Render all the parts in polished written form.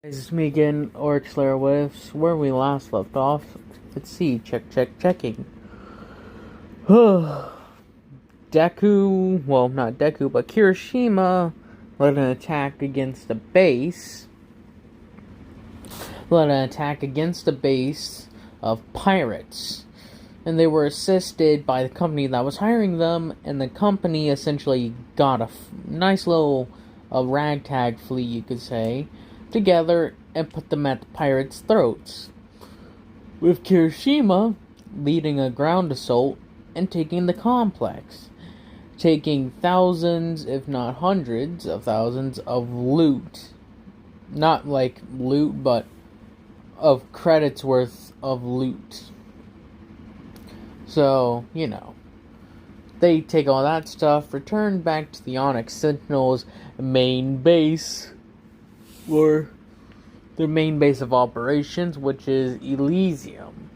This is me again, Orixlayer with where we last left off. Let's see, checking. Deku, well, not Deku, but Kirishima led an attack against a base. Of pirates. And they were assisted by the company that was hiring them, and the company essentially got a nice little ragtag fleet, you could say, together and put them at the pirates' throats, with Kirishima leading a ground assault and taking the complex, taking thousands, if not hundreds of thousands, of loot. Not like loot, but of credits worth of loot. So, they take all that stuff, return back to the Onyx Sentinel's main base, or their main base of operations, which is Elysium.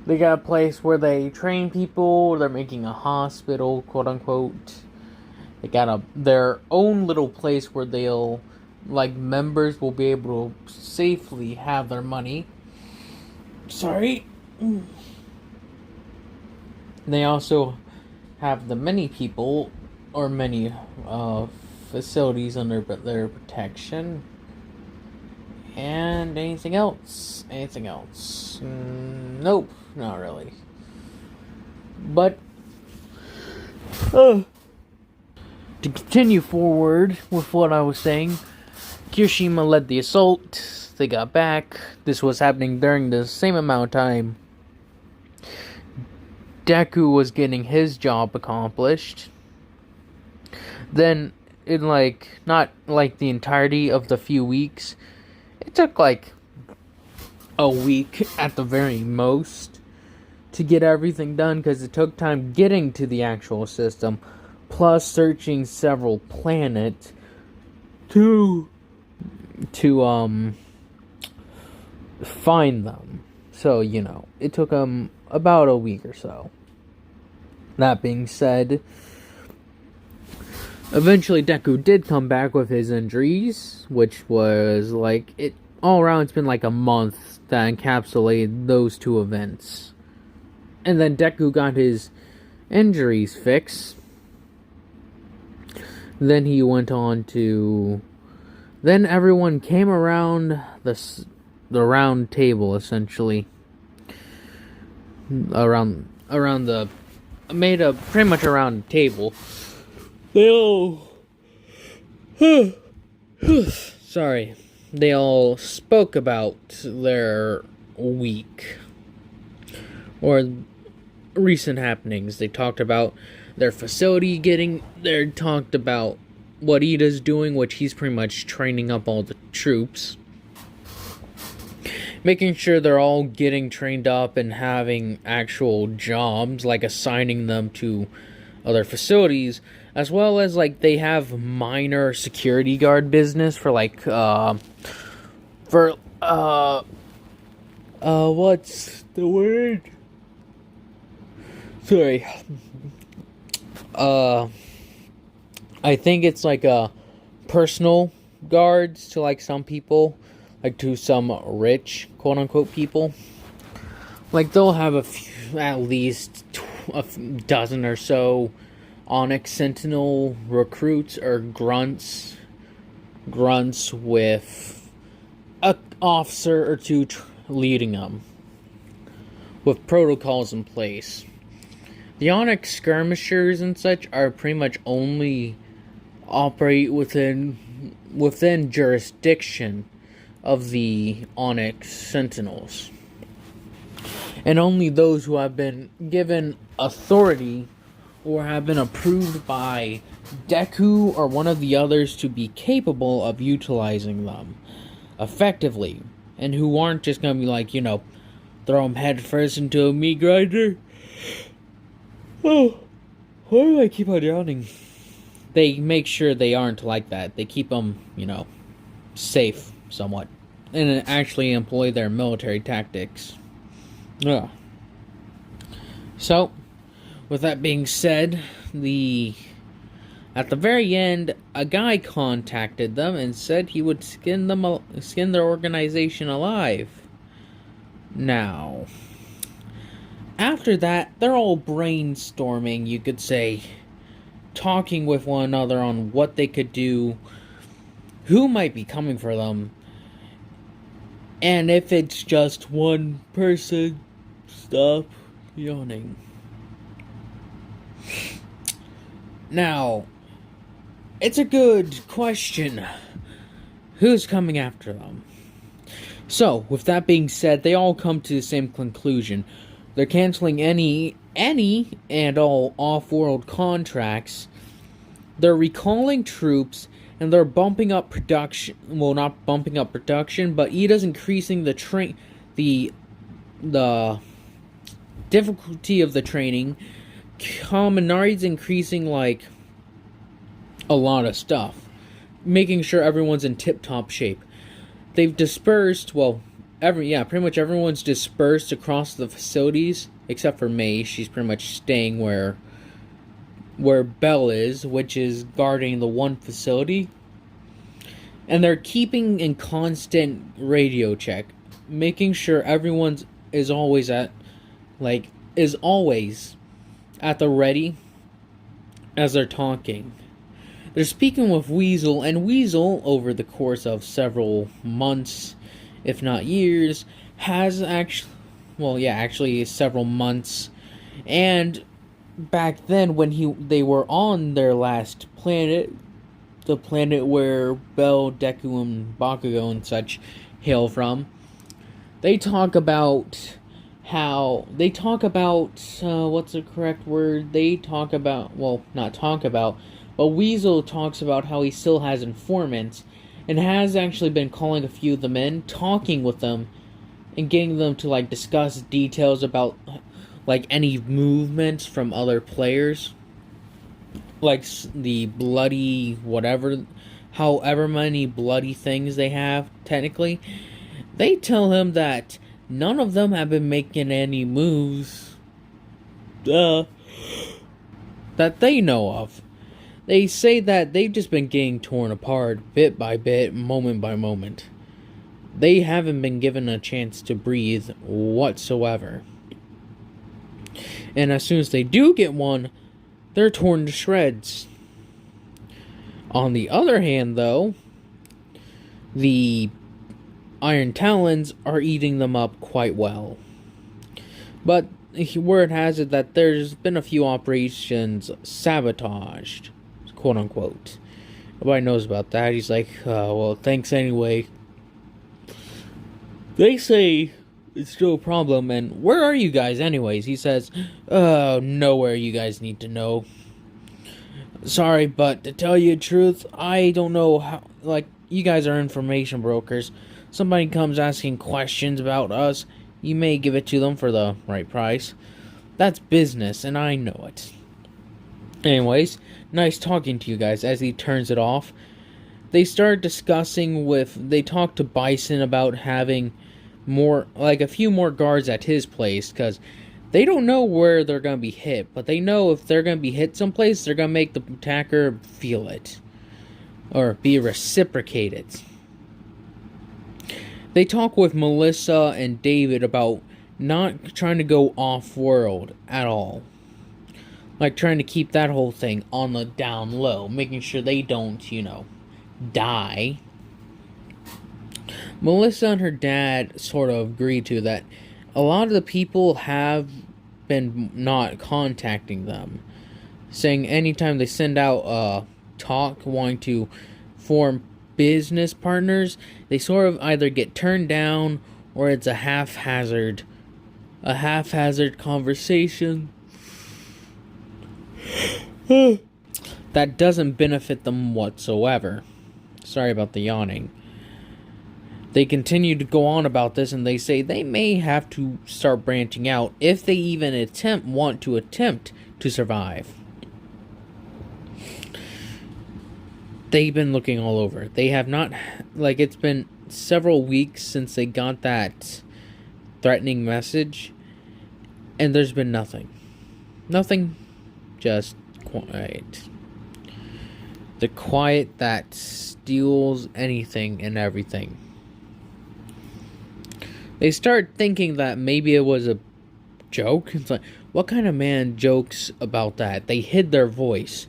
They got a place where they train people, they're making a hospital, quote unquote. They got their own little place where they'll, members will be able to safely have their money. They also have the many people, or many facilities under their protection. And anything else? Nope, not really. But, to continue forward with what I was saying, Kirishima led the assault. They got back. This was happening during the same amount of time Deku was getting his job accomplished. Then, in not the entirety of the few weeks, it took a week at the very most to get everything done, because it took time getting to the actual system, plus searching several planets to find them. So, it took them about a week or so. That being said, eventually Deku did come back with his injuries, which was all around it's been a month that encapsulated those two events. And then Deku got his injuries fixed. Then he went on to... Then everyone came around the round table, essentially. Made a pretty much around the table. They all... Sorry. They all spoke about their week. Or recent happenings. They talked about their facility They talked about what Ida's doing, which he's pretty much training up all the troops. Making sure they're all getting trained up and having actual jobs, assigning them to other facilities, as well as they have minor security guard business for what's the word? Sorry. I think it's personal guards to some people, to some rich quote unquote people. They'll have at least a dozen or so Onyx Sentinel recruits or grunts with an officer or two leading them, with protocols in place. The Onyx skirmishers and such are pretty much only operate within jurisdiction of the Onyx Sentinels. And only those who have been given authority or have been approved by Deku or one of the others to be capable of utilizing them effectively, and who aren't just gonna be throw them head first into a meat grinder. Oh, why do I keep on yawning? They make sure they aren't like that. They keep them, safe somewhat, and actually employ their military tactics. Yeah. So, with that being said, the At the very end, a guy contacted them and said he would skin their organization alive. Now, after that, they're all brainstorming, you could say, talking with one another on what they could do, who might be coming for them, and if it's just one person. Stop yawning. Now, it's a good question. Who's coming after them? So, with that being said, they all come to the same conclusion. They're canceling any and all off-world contracts. They're recalling troops, and they're bumping up production. Well, not bumping up production, but Ida's increasing the difficulty of the training. Kaminari's increasing, like, a lot of stuff, making sure everyone's in tip-top shape. They've dispersed, pretty much everyone's dispersed across the facilities, except for May. She's pretty much staying where Belle is, which is guarding the one facility. And they're keeping in constant radio check, making sure everyone's is always at the ready as they're talking. They're speaking with Weasel, and Weasel, over the course of several months, if not years, has actually several months. And back then, when they were on their last planet, the planet where Belle, Deku, and Bakugo and such hail from, they talk about what's the correct word? But Weasel talks about how he still has informants, and has actually been calling a few of them in, talking with them, and getting them to, discuss details about, any movements from other players. The bloody however many bloody things they have, technically. They tell him that none of them have been making any moves that they know of. They say that they've just been getting torn apart bit by bit, moment by moment. They haven't been given a chance to breathe whatsoever. And as soon as they do get one, they're torn to shreds. On the other hand, though, the Iron Talons are eating them up quite well. But word has it that there's been a few operations sabotaged, quote unquote. Nobody knows about that. He's like, well, thanks anyway. They say it's still a problem, and where are you guys anyways? He says, nowhere you guys need to know. Sorry, but to tell you the truth, I don't know how, you guys are information brokers. Somebody comes asking questions about us, you may give it to them for the right price. That's business, and I know it. Anyways, nice talking to you guys. As he turns it off, they start discussing they talk to Bison about having a few more guards at his place, because they don't know where they're going to be hit, but they know if they're going to be hit someplace, they're going to make the attacker feel it, or be reciprocated. They talk with Melissa and David about not trying to go off-world at all. Trying to keep that whole thing on the down low, making sure they don't, die. Melissa and her dad sort of agree to that. A lot of the people have been not contacting them, saying anytime they send out a talk wanting to form business partners, they sort of either get turned down or it's a haphazard conversation that doesn't benefit them whatsoever. Sorry about the yawning. They continue to go on about this, and they say they may have to start branching out if they even want to attempt to survive. They've been looking all over. They have not, it's been several weeks since they got that threatening message, and there's been nothing. Nothing, just quiet. The quiet that steals anything and everything. They start thinking that maybe it was a joke. It's like, what kind of man jokes about that? They hid their voice.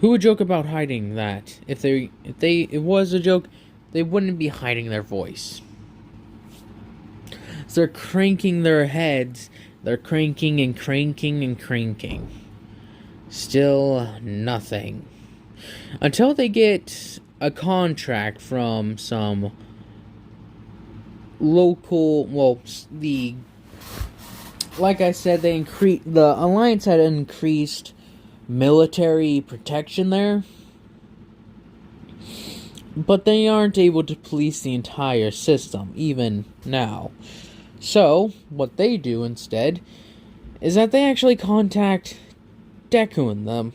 Who would joke about hiding that? If it was a joke, they wouldn't be hiding their voice. So they're cranking their heads. They're cranking and cranking and cranking. Still nothing. Until they get a contract from some local, like I said, the Alliance had increased military protection there, but they aren't able to police the entire system, even now. So, what they do instead is that they actually contact Deku and them,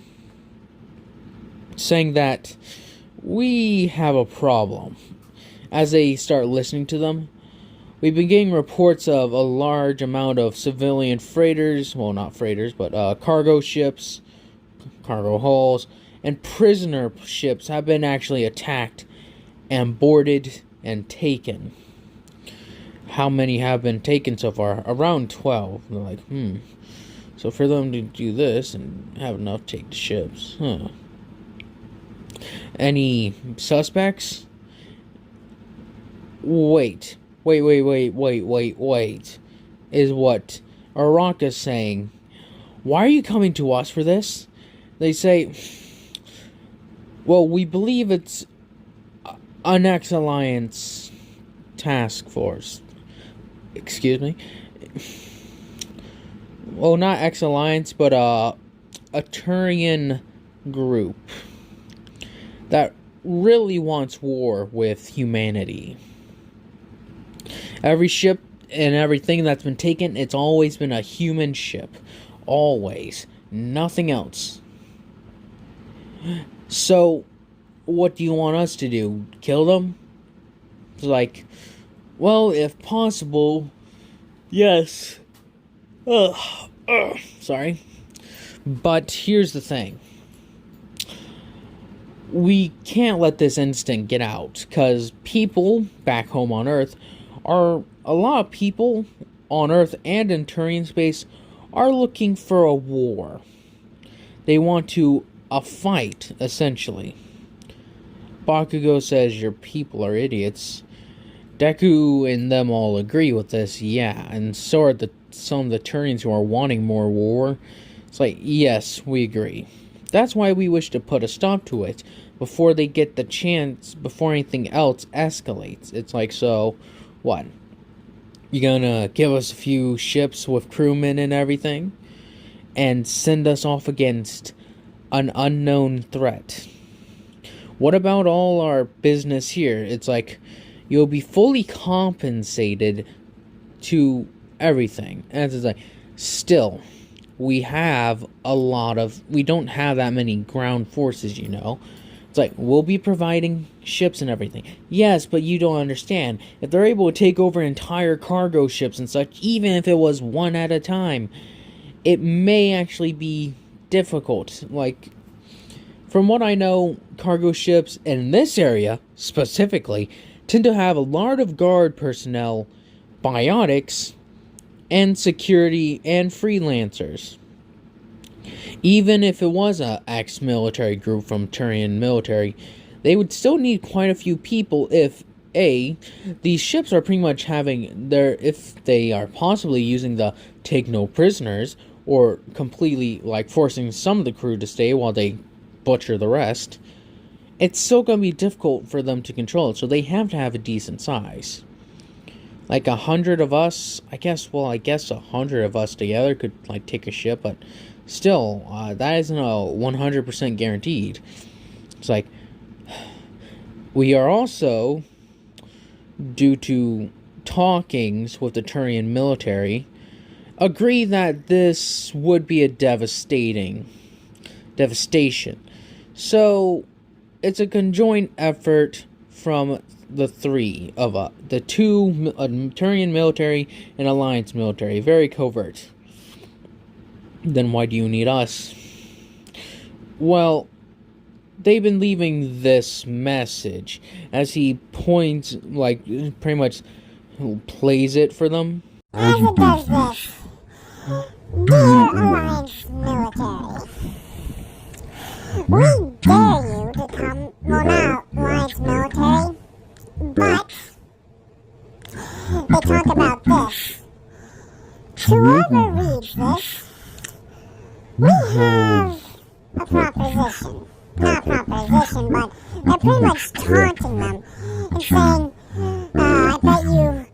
saying that we have a problem. As they start listening to them, we've been getting reports of a large amount of civilian freighters, well, not freighters, but cargo ships, cargo hulls, and prisoner ships have been actually attacked and boarded and taken. How many have been taken so far? Around 12. They're like, So for them to do this and have enough to take the ships, Any suspects? Wait. Is what Araka's saying. Why are you coming to us for this? They say, well, we believe it's an ex-alliance task force. Excuse me? Well, not ex-alliance, but a Turian group that really wants war with humanity. Every ship and everything that's been taken, it's always been a human ship. Always. Nothing else. So, what do you want us to do? Kill them? It's like, well, if possible, yes. Sorry. But here's the thing. We can't let this instinct get out, because people back home on Earth a lot of people on Earth and in Turian space are looking for a war. They want a fight, essentially. Bakugo says your people are idiots. Deku and them all agree with this, yeah, and so are some of the Turians who are wanting more war. It's like, yes, we agree. That's why we wish to put a stop to it before they get the chance, before anything else escalates. It's like, so, what? You gonna give us a few ships with crewmen and everything? And send us off against an unknown threat? What about all our business here? It's like, you'll be fully compensated to everything. And it's like, still, we don't have that many ground forces, you know. It's like, we'll be providing ships and everything. Yes, but you don't understand. If they're able to take over entire cargo ships and such, even if it was one at a time, it may actually be difficult. Like, from what I know, cargo ships in this area, specifically, tend to have a lot of guard personnel, biotics, and security and freelancers. Even if it was a ex-military group from Turian military, they would still need quite a few people if, these ships are pretty much if they are possibly using the take no prisoners, or completely, forcing some of the crew to stay while they butcher the rest, it's still going to be difficult for them to control it, so they have to have a decent size. 100 of us, I guess 100 of us together could, take a ship, but still, that isn't a 100% guaranteed. It's like, we are also, due to talkings with the Turian military, agree that this would be a devastation. So, it's a conjoint effort from the three of us. The two, Turian military and Alliance military. Very covert. Then why do you need us? Well, they've been leaving this message as he points, like, pretty much plays it for them. As it does this, dear Alliance military, we dare you to come, well, not Alliance military, but they talk about this. To whoever reads this, we have a proposition. Not proposition, but they're pretty much taunting them and saying, I bet even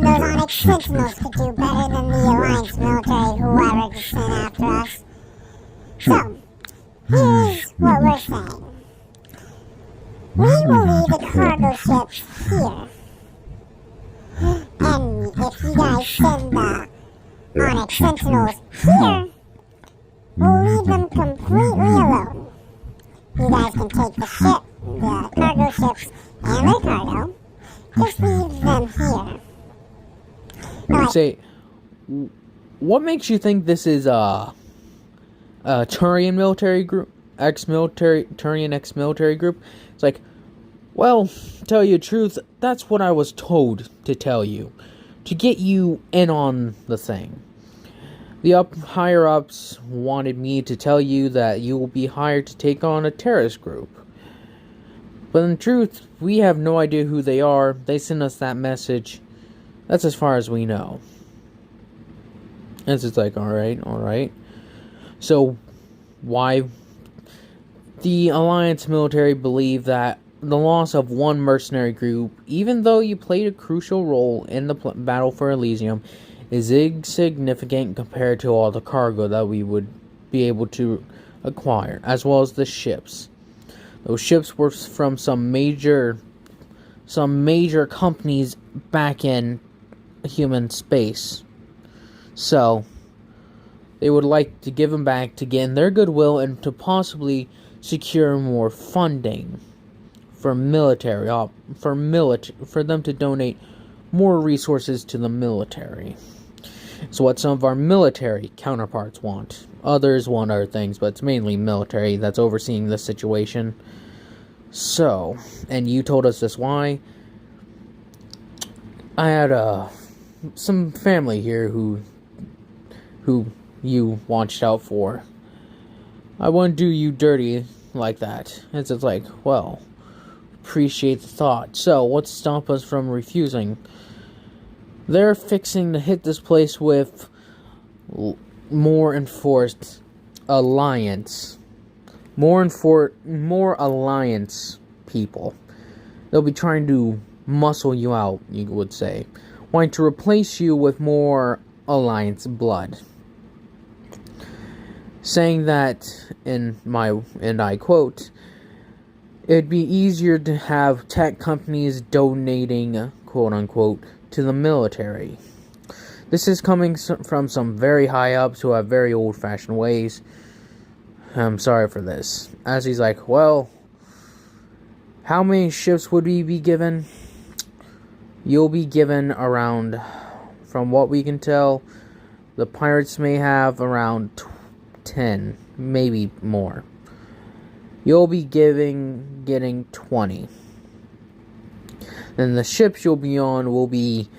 those Onyx Sentinels could do better than the Alliance military, whoever just sent after us. So, here's what we're saying. We will leave the cargo ships here. And if you guys send the Onyx Sentinels here, we'll leave them completely alone. You guys can take the ship, the cargo ships, and their cargo. Just leave them here. Say, what makes you think this is a Turian military group, Turian ex-military group? It's like, well, to tell you the truth, that's what I was told to tell you, to get you in on the thing. The higher-ups wanted me to tell you that you will be hired to take on a terrorist group. But in truth, we have no idea who they are. They sent us that message. That's as far as we know. And it's like, alright. So, why? The Alliance military believe that the loss of one mercenary group, even though you played a crucial role in the battle for Elysium, is insignificant compared to all the cargo that we would be able to acquire, as well as the ships. Those ships were from some major companies back in human space. So, they would like to give them back to gain their goodwill and to possibly secure more funding for for them to donate more resources to the military. So what some of our military counterparts want. Others want other things, but it's mainly military that's overseeing this situation. So, and you told us this why. I had some family here who you watched out for. I wouldn't do you dirty like that. It's just like, well, appreciate the thought. So, what's to stop us from refusing? They're fixing to hit this place with more enforced alliance. More alliance people. They'll be trying to muscle you out, you would say. Wanting to replace you with more alliance blood. Saying that, and I quote, it'd be easier to have tech companies donating, quote unquote, to the military. This is coming from some very high ups who have very old fashioned ways. I'm sorry for this. As he's like, well, how many ships would we be given? You'll be given around, from what we can tell, the pirates may have around 10, maybe more. You'll be getting 20. Then the ships you'll be on will be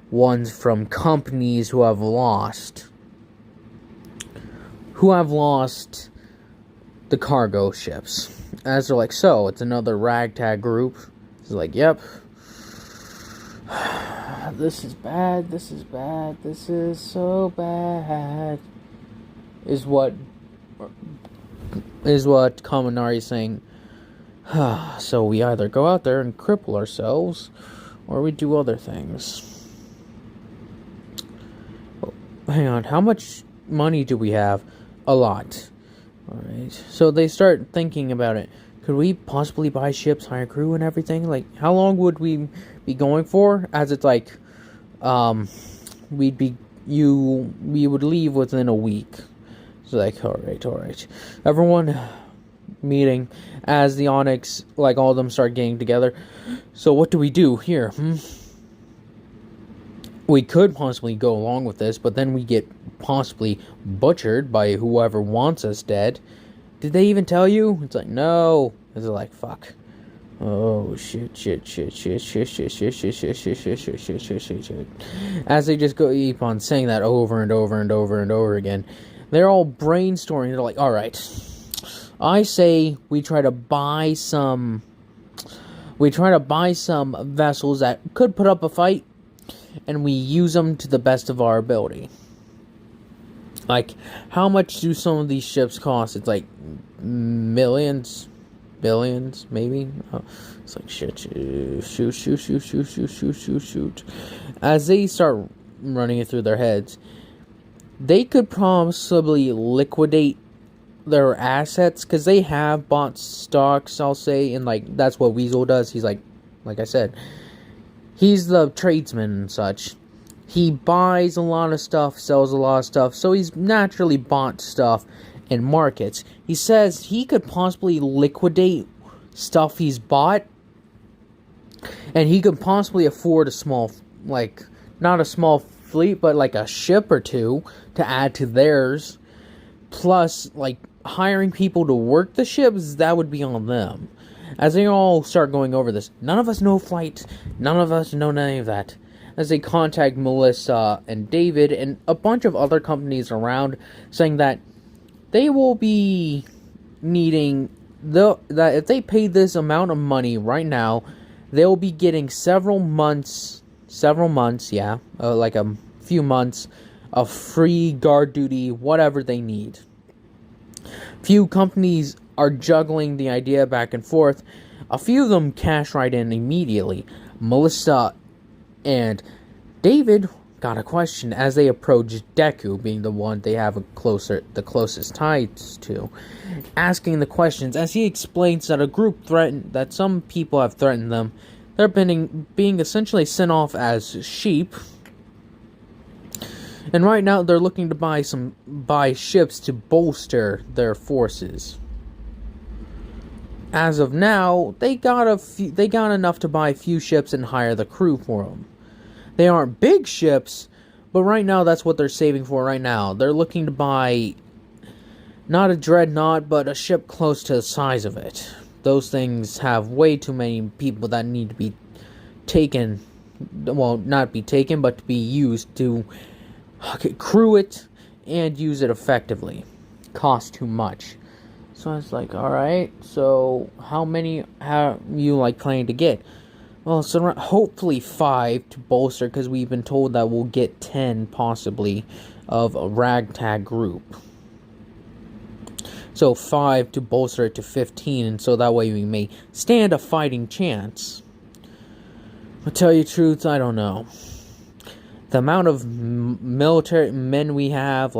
ones from companies who have lost the cargo ships. As they're like, so, it's another ragtag group. It's like, yep. This is bad, this is so bad. Is what Kaminari is saying. So we either go out there and cripple ourselves, or we do other things. Oh, hang on, how much money do we have? A lot. Alright, so they start thinking about it. Could we possibly buy ships, hire crew and everything? Like, how long would we be going for? As it's like, we would leave within a week. It's like, alright. Everyone meeting as the Onyx, like, all of them start getting together. So what do we do here? We could possibly go along with this, but then we get possibly butchered by whoever wants us dead. did they even tell you? It's like, no. It's like, fuck. Oh, shit. As they just keep on saying that over and over and over and over again, they're all brainstorming. They're like, alright, I say we try to buy some vessels that could put up a fight, and we use them to the best of our ability. Like, how much do some of these ships cost? It's like millions, billions, maybe. Oh, it's like shoot. As they start running it through their heads, they could possibly liquidate their assets, because they have bought stocks, I'll say, and like that's what Weasel does. He's like I said, he's the tradesman and such. He buys a lot of stuff, sells a lot of stuff, so he's naturally bought stuff in markets. He says he could possibly liquidate stuff he's bought, and he could possibly afford a small, like, not a small fleet, but like a ship or two to add to theirs. Plus, like, hiring people to work the ships, that would be on them. As they all start going over this, none of us know flight, none of us know any of that. As they contact Melissa and David and a bunch of other companies around, saying that they will be needing that if they pay this amount of money right now, they'll be getting several months, like a few months of free guard duty, whatever they need. Few companies are juggling the idea back and forth. A few of them cash right in immediately. Melissa and David got a question as they approach Deku, being the one they have the closest ties to, asking the questions as he explains that a group that some people have threatened them. They're being essentially sent off as sheep, and right now they're looking to buy ships to bolster their forces. As of now, they got enough to buy a few ships and hire the crew for them. They aren't big ships, but right now that's what they're saving for right now. They're looking to buy not a dreadnought, but a ship close to the size of it. Those things have way too many people that need to be taken, well, not be taken, but to be used to crew it and use it effectively. Cost too much. So I was like, alright, so how many have you planning to get? Well, so hopefully 5 to bolster, because we've been told that we'll get 10 possibly of a ragtag group. So 5 to bolster it to 15, and so that way we may stand a fighting chance. But tell you the truth, I don't know. The amount of military men we have,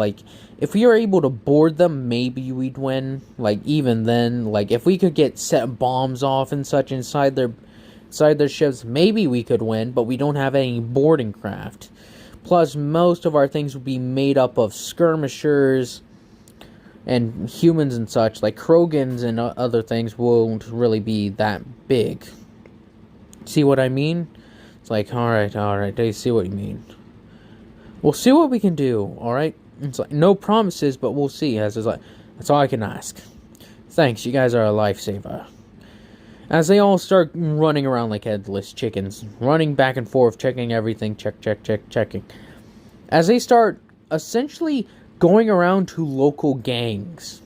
if we were able to board them, maybe we'd win. Even then, if we could get set bombs off and such inside their ships, maybe we could win, but we don't have any boarding craft. Plus, most of our things would be made up of skirmishers and humans and such, like Krogans and other things won't really be that big. See what I mean? It's alright, I see what you mean. We'll see what we can do, alright? It's no promises, but we'll see. That's all I can ask. Thanks, you guys are a lifesaver. As they all start running around like headless chickens, running back and forth, checking everything, checking. As they start essentially going around to local gangs.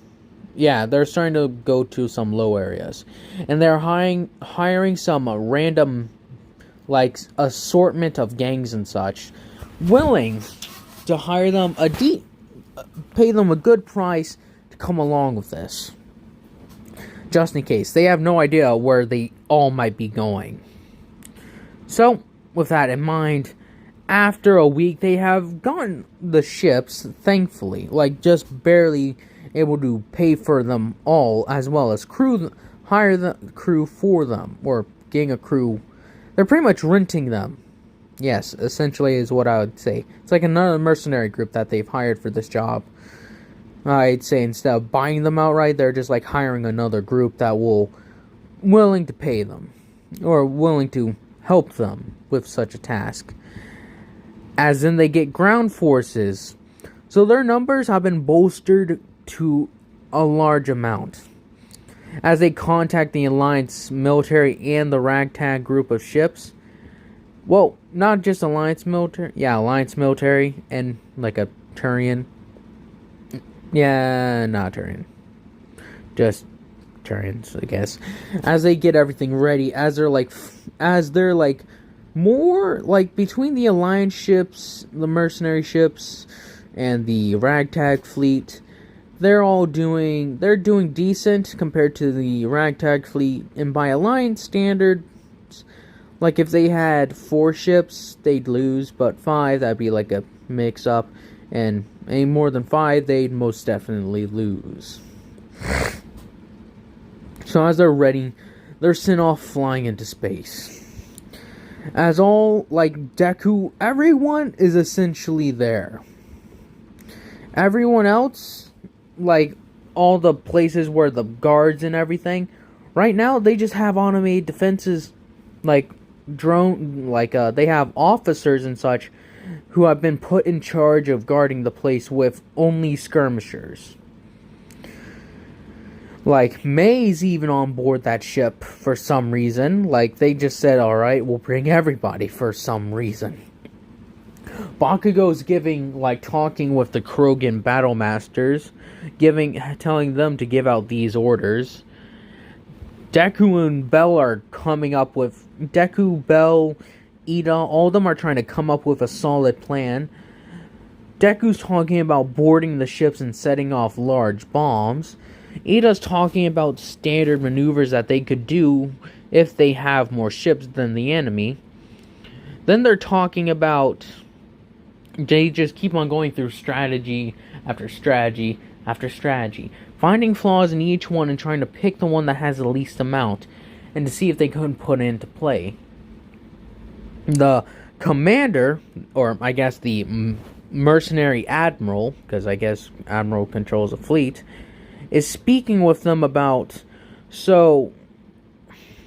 Yeah, they're starting to go to some low areas. And they're hiring some random, assortment of gangs and such, willing to hire them pay them a good price to come along with this. Just in case. They have no idea where they all might be going. So, with that in mind, after a week, they have gotten the ships, thankfully. Just barely able to pay for them all, as well as hire the crew for them, or getting a crew. They're pretty much renting them. Yes, essentially is what I would say. It's like another mercenary group that they've hired for this job. I'd say instead of buying them outright, they're just hiring another group that willing to pay them, or willing to help them with such a task. As in, they get ground forces. So their numbers have been bolstered to a large amount. As they contact the Alliance military and the ragtag group of ships, well, not just Alliance military, Alliance military and like a Turian. Yeah, not Turian. Just Turians, I guess. As they get everything ready, as they're more like between the Alliance ships, the mercenary ships, and the ragtag fleet, they're doing decent compared to the ragtag fleet, and by Alliance standards, like if they had 4 ships, they'd lose, but 5, that'd be like a mix-up, and any more than 5, they'd most definitely lose. So as they're ready, they're sent off flying into space. As all, like, deku, everyone is essentially there. Everyone else, like, all the places where the guards and everything, right now, they just have automated defenses, like, they have officers and such who have been put in charge of guarding the place with only skirmishers. Like, May's even on board that ship for some reason. Like, they just said, alright, we'll bring everybody for some reason. Bakugo's talking with the Krogan battle masters, telling them to give out these orders. Deku and Bell are coming up with... Deku, Bell, Ida, all of them are trying to come up with a solid plan. Deku's talking about boarding the ships and setting off large bombs. Ida's talking about standard maneuvers that they could do if they have more ships than the enemy. Then they're talking about... They just keep on going through strategy after strategy after strategy, finding flaws in each one and trying to pick the one that has the least amount, and to see if they couldn't put it into play. The commander, or I guess the mercenary admiral, because I guess admiral controls a fleet, is speaking with them about, so,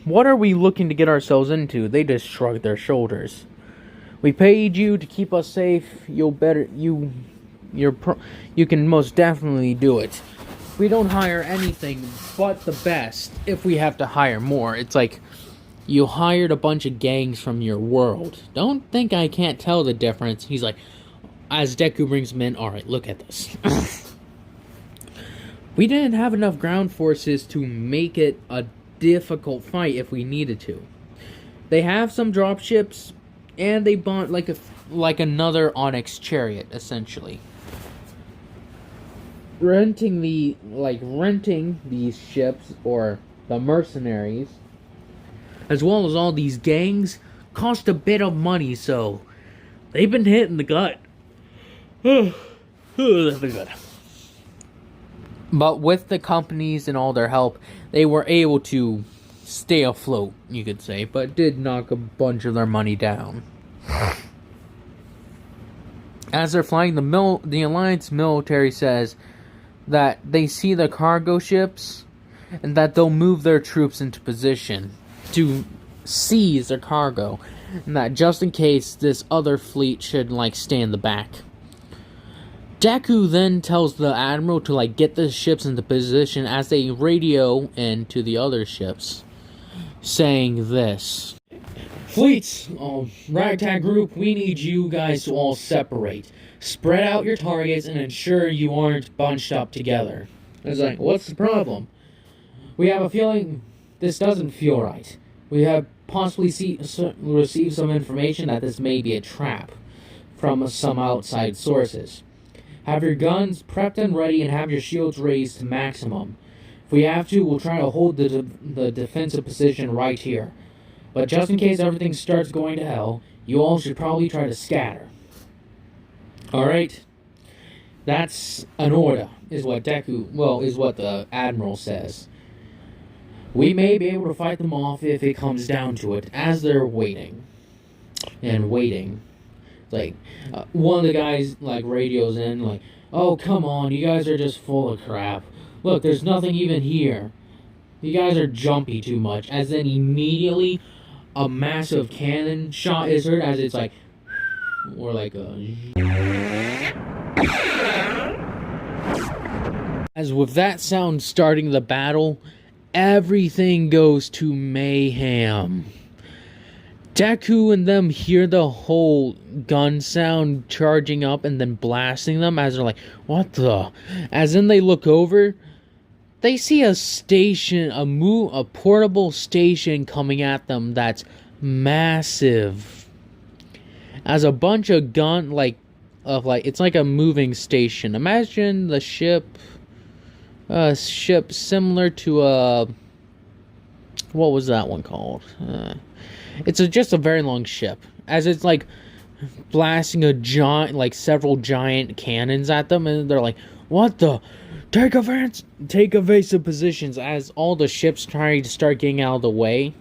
what are we looking to get ourselves into? They just shrug their shoulders. We paid you to keep us safe. You can most definitely do it. We don't hire anything but the best if we have to hire more. It's like you hired a bunch of gangs from your world. Don't think I can't tell the difference. He's like, as Deku brings him in, alright, look at this. We didn't have enough ground forces to make it a difficult fight if we needed to. They have some dropships, and they bought like another Onyx chariot, essentially. Renting these ships, or the mercenaries, as well as all these gangs, cost a bit of money, so they've been hit in the gut. That's been good. But with the companies and all their help, they were able to stay afloat, you could say, but did knock a bunch of their money down. As they're flying, the Alliance military says that they see the cargo ships and that they'll move their troops into position to seize their cargo, and that just in case this other fleet should stay in the back. Deku then tells the admiral to get the ships into position as they radio into the other ships, saying this: "Fleets, ragtag group, we need you guys to all separate. Spread out your targets and ensure you aren't bunched up together." It's like, what's the problem? We have a feeling this doesn't feel right. We have possibly received some information that this may be a trap from some outside sources. Have your guns prepped and ready and have your shields raised to maximum. If we have to, we'll try to hold the defensive position right here. But just in case everything starts going to hell, you all should probably try to scatter. Alright? That's an order, is what the Admiral says. We may be able to fight them off if it comes down to it, as they're waiting. And waiting. One of the guys, radios in, "Oh, come on, you guys are just full of crap. Look, there's nothing even here. You guys are jumpy too much." As then immediately, a massive cannon shot is heard as it's or As with that sound starting the battle, everything goes to mayhem. Deku and them hear the whole gun sound charging up and then blasting them as they're like, what the? As then they look over, they see a station, a portable station coming at them that's massive. As a bunch of it's like a moving station. Imagine the ship similar to what was that one called? It's just a very long ship, as it's like blasting several giant cannons at them, and they're like, "What the? Take evasive positions!" As all the ships try to start getting out of the way.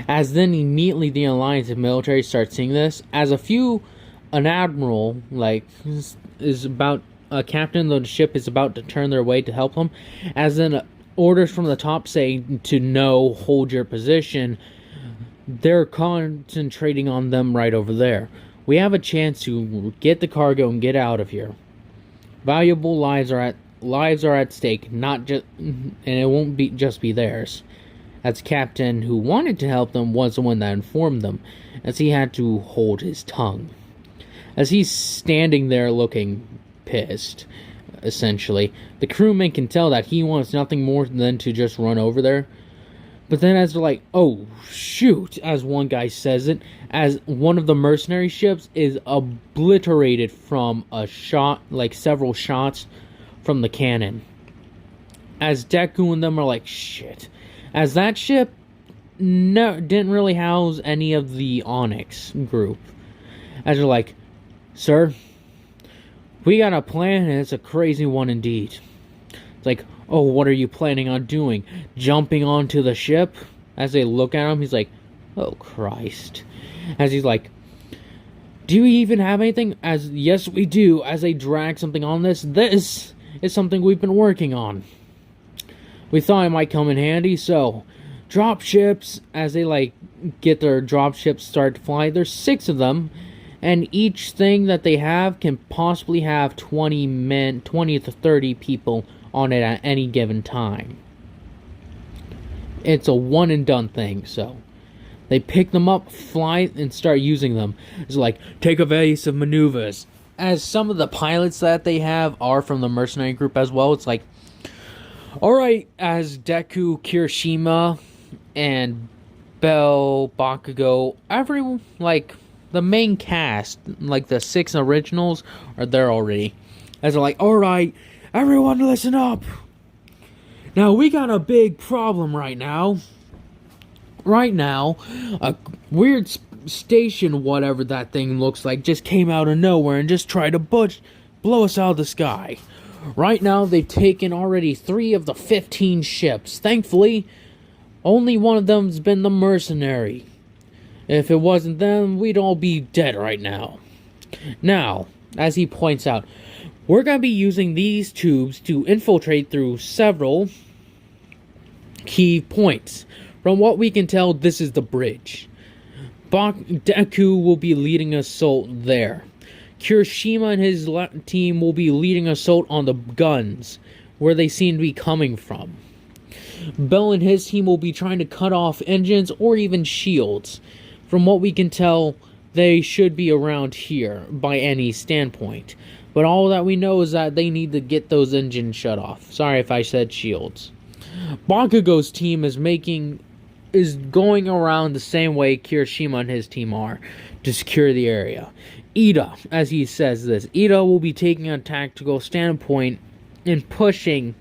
As then immediately the Alliance and military start seeing this, as an admiral is about a captain of the ship is about to turn their way to help them, as then orders from the top say to no, hold your position. They're concentrating on them right over there. We have a chance to get the cargo and get out of here. Valuable lives are at stake, not just, and it won't just be theirs. As captain who wanted to help them was the one that informed them, as he had to hold his tongue. As he's standing there looking pissed, essentially, the crewman can tell that he wants nothing more than to just run over there. But then as they're like, oh shoot, as one guy says it, as one of the mercenary ships is obliterated from a shot, several shots from the cannon. As Deku and them are like, shit. As that ship didn't really house any of the Onyx group. As they're like, sir, we got a plan, and it's a crazy one indeed. It's like, oh, what are you planning on doing? Jumping onto the ship? As they look at him, he's like, oh, Christ. As he's like, do you even have anything? As, yes, we do. As they drag something on this is something we've been working on. We thought it might come in handy, so drop ships, as they, get their drop ships start to fly. There's 6 of them. And each thing that they have can possibly have 20 to 30 people on it at any given time. It's a one and done thing, so they pick them up, fly, and start using them. It's like, take evasive maneuvers. As some of the pilots that they have are from the mercenary group as well, it's like, alright, as Deku, Kirishima, and Bell, Bakugo, everyone, the main cast, the 6 originals, are there already. As they're like, alright, everyone listen up. Now, we got a big problem right now. Right now, a weird station, whatever that thing looks like, just came out of nowhere and just tried to blow us out of the sky. Right now, they've taken already 3 of the 15 ships. Thankfully, only one of them's been the mercenary. If it wasn't them, we'd all be dead right now. Now, as he points out, we're going to be using these tubes to infiltrate through several key points. From what we can tell, this is the bridge. Deku will be leading assault there. Kirishima and his team will be leading assault on the guns, where they seem to be coming from. Bell and his team will be trying to cut off engines or even shields. From what we can tell, they should be around here by any standpoint. But all that we know is that they need to get those engines shut off. Sorry if I said shields. Bakugo's team is going around the same way Kirishima and his team are to secure the area. Ida, as he says this, Ida will be taking a tactical standpoint and pushing,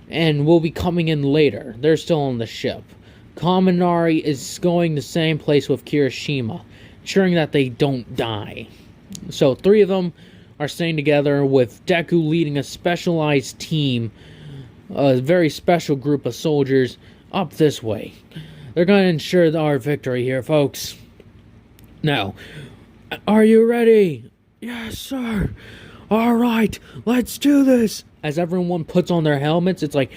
and will be coming in later. They're still on the ship. Kaminari is going the same place with Kirishima, ensuring that they don't die. So 3 of them are staying together, with Deku leading a specialized team, a very special group of soldiers, up this way. They're going to ensure our victory here, folks. Now, are you ready? Yes, sir. Alright, let's do this. As everyone puts on their helmets, it's like,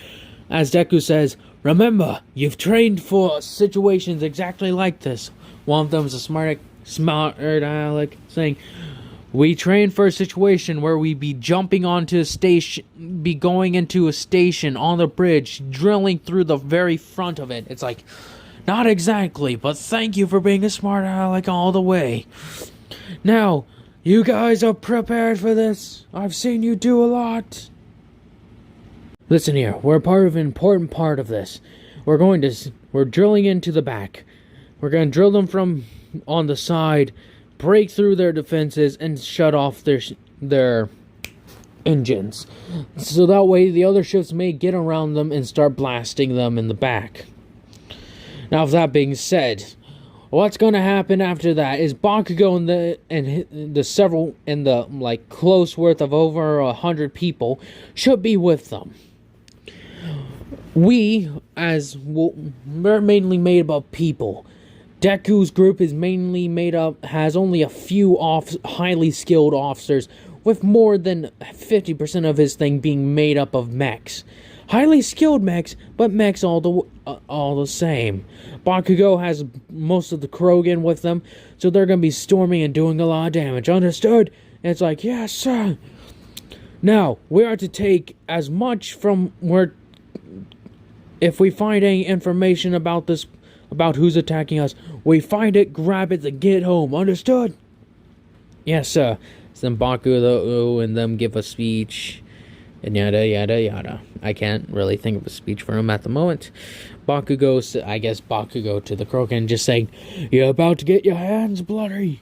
as Deku says, remember, you've trained for situations exactly like this. One of them is a smart aleck saying, We train for a situation where we be jumping onto a station, be going into a station on the bridge, drilling through the very front of it. It's like, not exactly, but thank you for being a smart aleck all the way. Now, you guys are prepared for this? I've seen you do a lot. Listen here, we're part of an important part of this. We're drilling into the back. We're going to drill them from on the side, break through their defenses, and shut off their engines. So that way the other ships may get around them and start blasting them in the back. Now, with that being said, what's going to happen after that is Bakugo and the close worth of over 100 people should be with them. We're mainly made up of people. Deku's group is has only a few highly skilled officers, with more than 50% of his thing being made up of mechs. Highly skilled mechs, but mechs all the same. Bakugo has most of the Krogan with them, so they're going to be storming and doing a lot of damage. Understood? And it's like, yes, sir. Now, we are to take as much from where... If we find any information about this, about who's attacking us, we find it, grab it, and get home. Understood? Yes, sir. Then Bakugo and them give a speech, and yada, yada, yada. I can't really think of a speech for him at the moment. Bakugo to the Krogan, just saying, "You're about to get your hands bloody."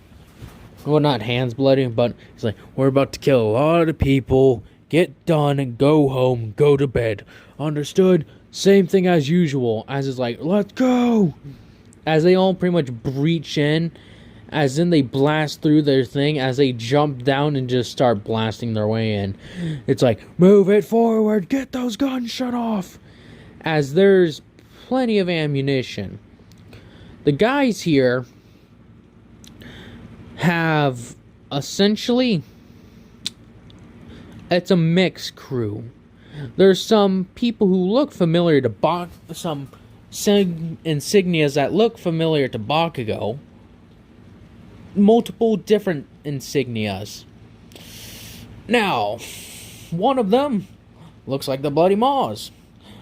Well, not hands bloody, but he's like, "We're about to kill a lot of people. Get done and go home, go to bed. Understood?" Same thing as usual, as is like, "Let's go!" As they all pretty much breach in, as in they blast through their thing, as they jump down and just start blasting their way in. It's like, "Move it forward, get those guns shut off!" As there's plenty of ammunition. The guys here have essentially, it's a mixed crew. There's some people who look familiar to some insignias that look familiar to Bakugo. Multiple different insignias. Now, one of them looks like the Bloody Maws.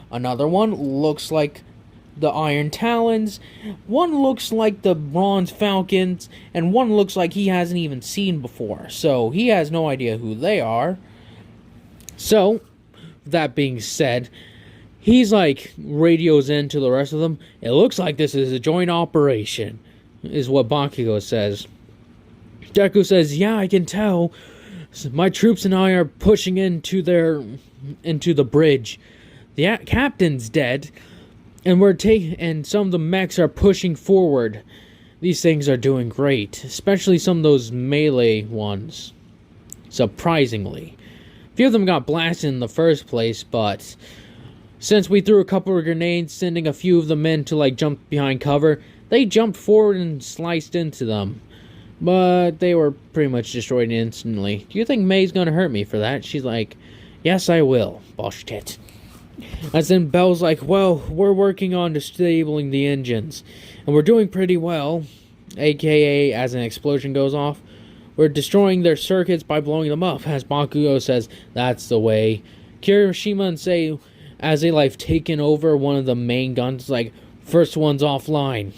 Another one looks like the Iron Talons. One looks like the Bronze Falcons. And one looks like he hasn't even seen before. So, he has no idea who they are. So, that being said, he's like, radios in to the rest of them. "It looks like this is a joint operation," is what Bakugo says. Deku says, "Yeah, I can tell. My troops and I are pushing into the bridge. The captain's dead, and some of the mechs are pushing forward. These things are doing great, especially some of those melee ones. Surprisingly. A few of them got blasted in the first place, but since we threw a couple of grenades, sending a few of the men to jump behind cover, they jumped forward and sliced into them. But they were pretty much destroyed instantly. Do you think May's gonna hurt me for that?" She's like, "Yes, I will, Boshket." As then Belle's like, "Well, we're working on disabling the engines, and we're doing pretty well. AKA, as an explosion goes off, we're destroying their circuits by blowing them up." As Bakugo says, "That's the way." Kirishima and Sei, as they taken over one of the main guns, "First one's offline.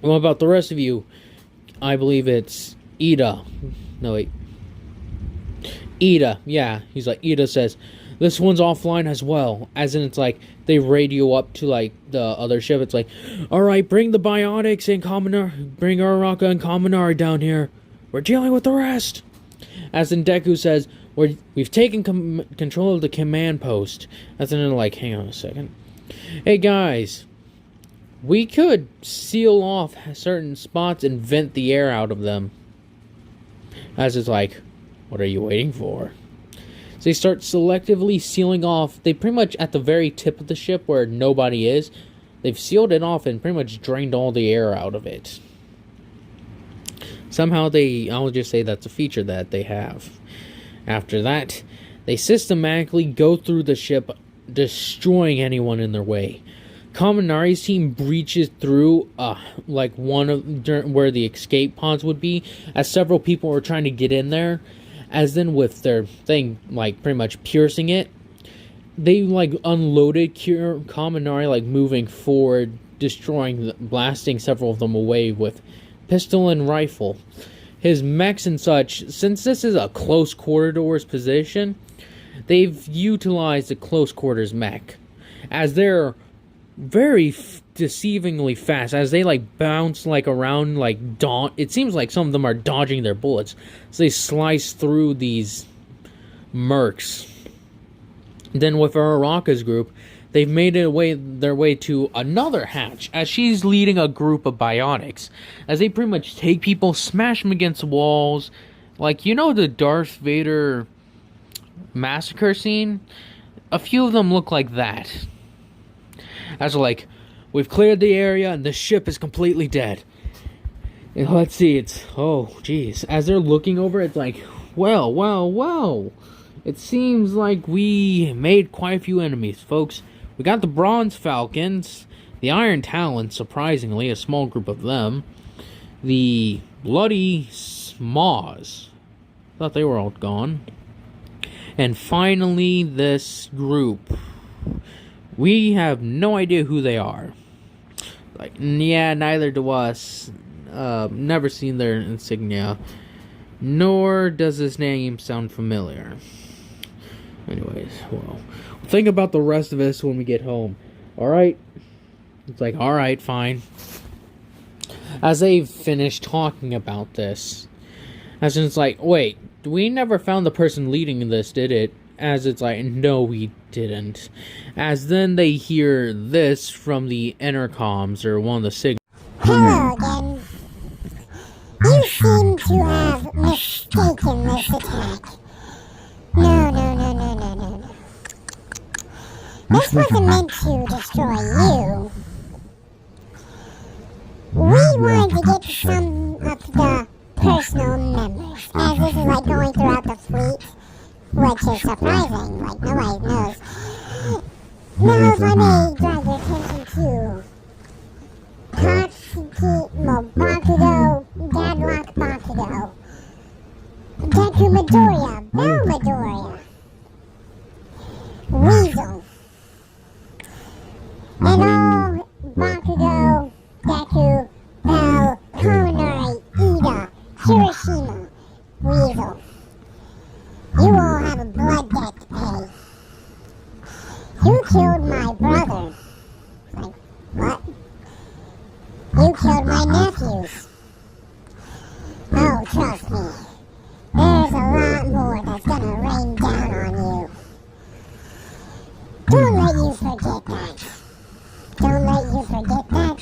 What about the rest of you?" I believe it's Ida. No, wait. Ida, yeah. He's like, Ida says, "This one's offline as well." As in, it's they radio up to, the other ship. It's like, "Alright, bring the Biotics and bring Uraraka and Kaminari down here. We're dealing with the rest." As in, Deku says, "We've taken control of the command post." As in, hang on a second. "Hey, guys. We could seal off certain spots and vent the air out of them." As it's what are you waiting for? So they start selectively sealing off. They pretty much, at the very tip of the ship where nobody is, they've sealed it off and pretty much drained all the air out of it. Somehow I'll just say that's a feature that they have. After that, they systematically go through the ship, destroying anyone in their way. Kaminari's team breaches through like one of where the escape pods would be, as several people were trying to get in there, as then with their thing like pretty much piercing it, they like unloaded Kaminari, like moving forward, destroying, blasting several of them away with pistol and rifle. His mechs and such, since this is a close quarters position, they've utilized the close quarters mech, as they're very deceivingly fast, as they like bounce like around like it seems like some of them are dodging their bullets, so they slice through these mercs. Then with Araka's group, they've made their way to another hatch, as she's leading a group of bionics, as they pretty much take people, smash them against walls, like, you know, the Darth Vader massacre scene. A few of them look like that. As like, we've cleared the area and the ship is completely dead. And let's see, oh jeez. As they're looking over, it's like, well. It seems like we made quite a few enemies, folks. We got the Bronze Falcons, the Iron Talons, surprisingly, a small group of them. The Bloody Smaws. Thought they were all gone. And finally, this group. We have no idea who they are. Like, yeah, neither do us. Never seen their insignia. Nor does this name sound familiar. Anyways, well, think about the rest of us when we get home. Alright? It's like, alright, fine. As they've finished talking about this, as in it's like, wait, we never found the person leading this, did it? As it's like, no, we didn't. As then they hear this from the intercoms, or one of the signals. Hello again. You seem to have mistaken this attack. No. This wasn't meant to destroy you. We wanted to get to some of the personal members, as this is like going throughout the fleet, which is surprising, like nobody knows. Now if I may drive your attention to Bakugo, Dadlock Bakugo, Deku Midoriya, Bell Midoriya, Weasel, and all Bakugo, Deku, Bell, Kaminari, Ida, Hiroshima, Weasel. You all have a blood debt to pay. You killed my brother. Like, what? You killed my nephews. Oh, trust me. There's a lot more that's gonna rain down on you. Don't let you forget that. Don't let you forget that.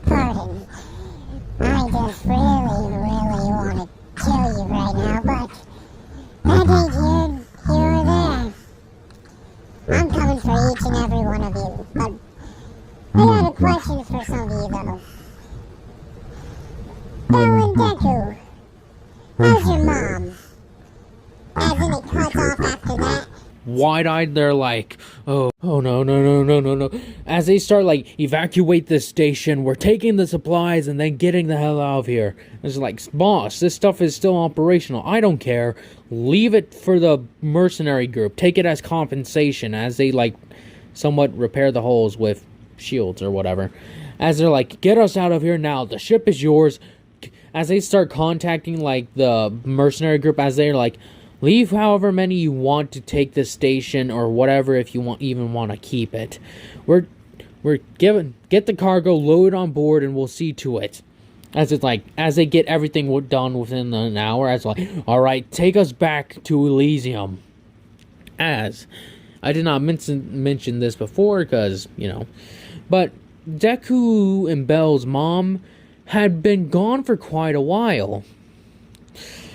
Pardon. I just really want to kill you right now, but that ain't here or there. I'm coming for each and every one of you, but I got a question for some of you though. Bell and Deku, how's your mom? As in it cuts off after that? Wide-eyed, they're like, oh no. As they start like, evacuate this station, we're taking the supplies and then getting the hell out of here. It's like, boss, this stuff is still operational. I don't care. Leave it for the mercenary group. Take it as compensation, as they like somewhat repair the holes with shields or whatever. As they're like, get us out of here now. The ship is yours. As they start contacting like the mercenary group, as they're like, leave however many you want to take this station or whatever, if you even want to keep it. We're get the cargo, load it on board, and we'll see to it. As it's like, as they get everything done within an hour, as like, all right, take us back to Elysium. As I did not mention this before, because but Deku and Bell's mom had been gone for quite a while.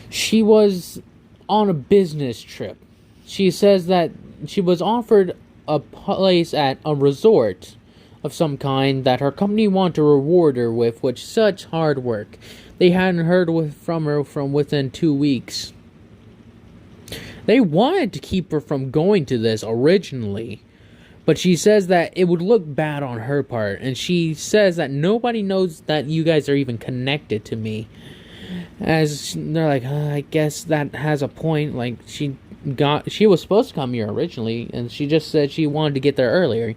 She was on a business trip. She says that she was offered a place at a resort of some kind that her company wanted to reward her with such hard work. They hadn't heard from her from within 2 weeks. They wanted to keep her from going to this originally, But she says that it would look bad on her part, and she says that nobody knows that you guys are even connected to me. As they're like, I guess that has a point. Like, she was supposed to come here originally, and she just said she wanted to get there earlier.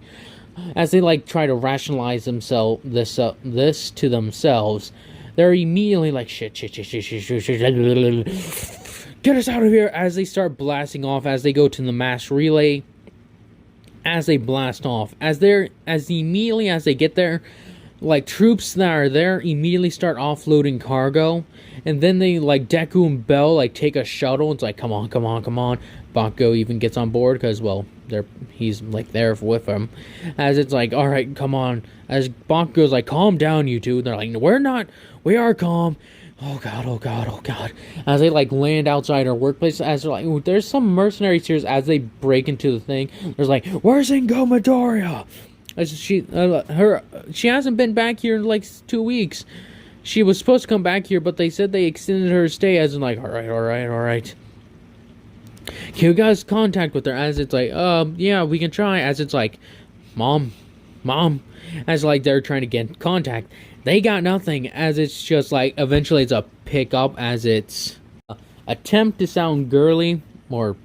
As they like try to rationalize this to themselves, they're immediately like, shit, get us out of here. As they start blasting off, as they go to the mass relay, as they blast off, as immediately as they get there, like, troops that are there immediately start offloading cargo, and then they, like, Deku and Bell, like, take a shuttle. It's like, come on. Bakugo even gets on board, because, well, he's, like, there with them. As it's like, alright, come on. As Bakugo's like, calm down, you two. They're like, we're not. We are calm. Oh god. As they, like, land outside our workplace, as they're like, there's some mercenaries here. As they break into the thing, there's like, where's Ingo Midoriya? As she hasn't been back here in like 2 weeks. She was supposed to come back here, but they said they extended her stay. As in, like, all right. Can you guys contact with her? As it's like, yeah, we can try. As it's like, mom. As like they're trying to get in contact, they got nothing. As it's just like, eventually it's a pickup. As it's attempt to sound girly or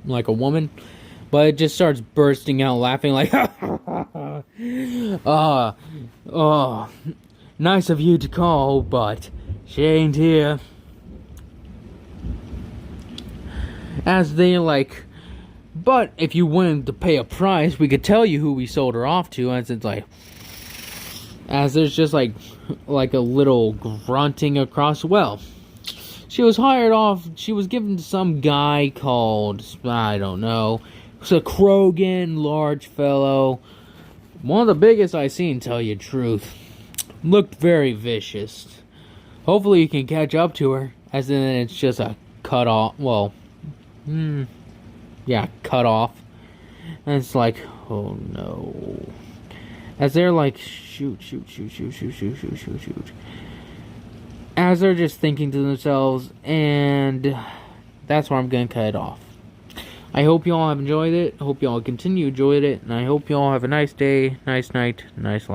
like a woman. But it just starts bursting out laughing like, nice of you to call, but she ain't here. As they like, but if you wanted to pay a price, we could tell you who we sold her off to. As it's like, as there's just like a little grunting across. Well, she was hired off. She was given to some guy called, I don't know. It's a Krogan, large fellow. One of the biggest I've seen, tell you the truth. Looked very vicious. Hopefully you can catch up to her. As in, it's just a cut off. Well, yeah, cut off. And it's like, oh no. As they're like, shoot. As they're just thinking to themselves, and that's where I'm gonna cut it off. I hope you all have enjoyed it. I hope you all continue to enjoy it. And I hope you all have a nice day, nice night, nice life.